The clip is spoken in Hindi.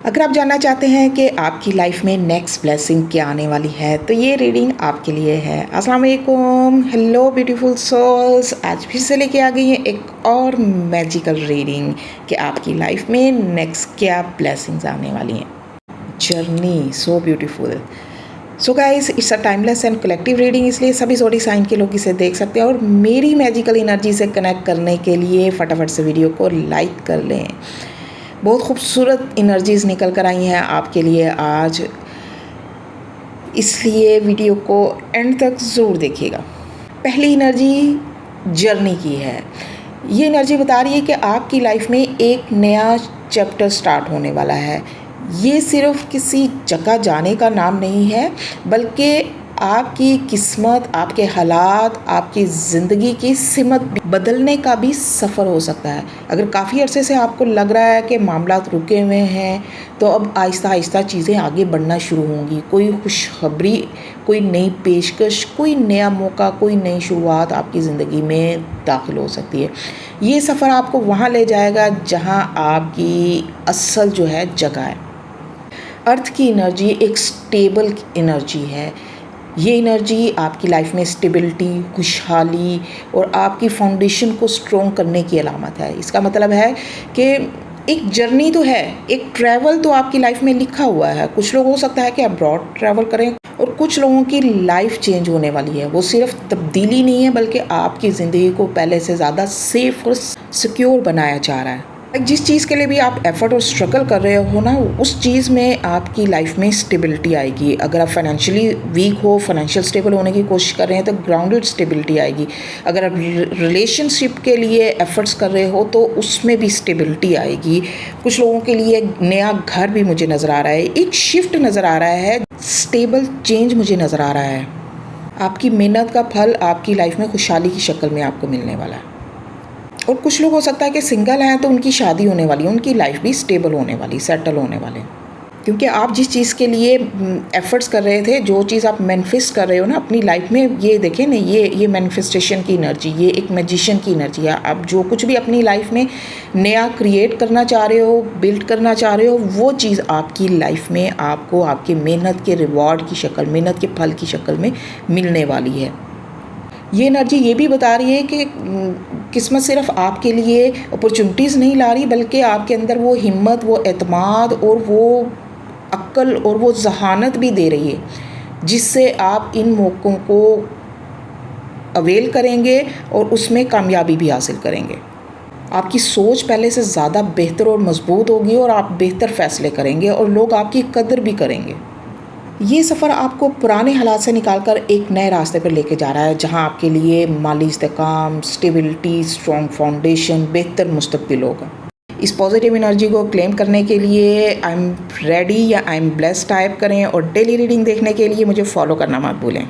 अगर आप जानना चाहते हैं कि आपकी लाइफ में नेक्स्ट ब्लेसिंग क्या आने वाली है तो ये रीडिंग आपके लिए है। अस्सलाम वालेकुम, हेलो ब्यूटीफुल सोल्स। आज फिर से लेके आ गई है एक और मैजिकल रीडिंग कि आपकी लाइफ में नेक्स्ट क्या ब्लेसिंग्स आने वाली हैं। Journey so beautiful. So guys, it's a timeless and collective reading, इसलिए सभी ज़ोडिक साइन के लोग इसे देख सकते हैं और मेरी मैजिकल एनर्जी से कनेक्ट करने के लिए फटाफट से वीडियो को लाइक कर लें। बहुत खूबसूरत एनर्जीज़ निकल कर आई हैं आपके लिए आज, इसलिए वीडियो को एंड तक ज़रूर देखिएगा। पहली एनर्जी जर्नी की है। ये एनर्जी बता रही है कि आपकी लाइफ में एक नया चैप्टर स्टार्ट होने वाला है। ये सिर्फ किसी जगह जाने का नाम नहीं है, बल्कि आपकी किस्मत, आपके हालात, आपकी ज़िंदगी की सिमत बदलने का भी सफ़र हो सकता है। अगर काफ़ी अरसे से आपको लग रहा है कि मामलात रुके हुए हैं, तो अब आहिस्ता आहिस्ता चीज़ें आगे बढ़ना शुरू होंगी। कोई खुशखबरी, कोई नई पेशकश, कोई नया मौका, कोई नई शुरुआत आपकी ज़िंदगी में दाखिल हो सकती है। ये सफ़र आपको वहाँ ले जाएगा जहाँ आपकी असल जो है जगह है। अर्थ की एनर्जी एक स्टेबल एनर्जी है। ये एनर्जी आपकी लाइफ में स्टेबिलिटी, खुशहाली और आपकी फाउंडेशन को स्ट्रॉन्ग करने की अलामत है। इसका मतलब है कि एक जर्नी तो है, एक ट्रैवल तो आपकी लाइफ में लिखा हुआ है। कुछ लोग हो सकता है कि अब्रॉड ट्रैवल करें और कुछ लोगों की लाइफ चेंज होने वाली है। वो सिर्फ तब्दीली नहीं है, बल्कि आपकी ज़िंदगी को पहले से ज़्यादा सेफ और सिक्योर बनाया जा रहा है। जिस चीज़ के लिए भी आप एफर्ट और स्ट्रगल कर रहे हो ना, उस चीज़ में आपकी लाइफ में स्टेबिलिटी आएगी। अगर आप फाइनेंशियली वीक हो, फाइनेंशियल स्टेबल होने की कोशिश कर रहे हैं, तो ग्राउंडेड स्टेबिलिटी आएगी। अगर आप रिलेशनशिप के लिए एफर्ट्स कर रहे हो तो उसमें भी स्टेबिलिटी आएगी। कुछ लोगों के लिए नया घर भी मुझे नज़र आ रहा है, एक शिफ्ट नज़र आ रहा है, स्टेबल चेंज मुझे नज़र आ रहा है। आपकी मेहनत का फल आपकी लाइफ में खुशहाली की शक्ल में आपको मिलने वाला है। और कुछ लोग हो सकता है कि सिंगल हैं, तो उनकी शादी होने वाली है, उनकी लाइफ भी स्टेबल होने वाली, सेटल होने वाले। क्योंकि आप जिस चीज़ के लिए एफर्ट्स कर रहे थे, जो चीज़ आप मैनिफेस्ट कर रहे हो ना अपनी लाइफ में, ये देखें ना, ये मैनिफेस्टेशन की एनर्जी, ये एक मैजिशियन की एनर्जी है। आप जो कुछ भी अपनी लाइफ में नया क्रिएट करना चाह रहे हो, बिल्ड करना चाह रहे हो, वो चीज़ आपकी लाइफ में आपको आपकी मेहनत के रिवॉर्ड की शक्ल, मेहनत के फल की शक्ल में मिलने वाली है। ये एनर्जी ये भी बता रही है कि किस्मत सिर्फ आपके लिए अपॉर्चुनिटीज़ नहीं ला रही, बल्कि आपके अंदर वो हिम्मत, वो एतमाद और वो अक्ल और वो ज़हानत भी दे रही है, जिससे आप इन मौक़ों को अवेल करेंगे और उसमें कामयाबी भी हासिल करेंगे। आपकी सोच पहले से ज़्यादा बेहतर और मजबूत होगी और आप बेहतर फ़ैसले करेंगे और लोग आपकी कदर भी करेंगे। ये सफ़र आपको पुराने हालात से निकाल कर एक नए रास्ते पर लेके जा रहा है, जहां आपके लिए माली इस्तेकाम, स्टेबिलिटी, स्ट्रॉन्ग फाउंडेशन, बेहतर मुस्तकबिल होगा। इस पॉजिटिव एनर्जी को क्लेम करने के लिए आई एम रेडी या आई एम ब्लेस्ड टाइप करें और डेली रीडिंग देखने के लिए मुझे फॉलो करना मत भूलें।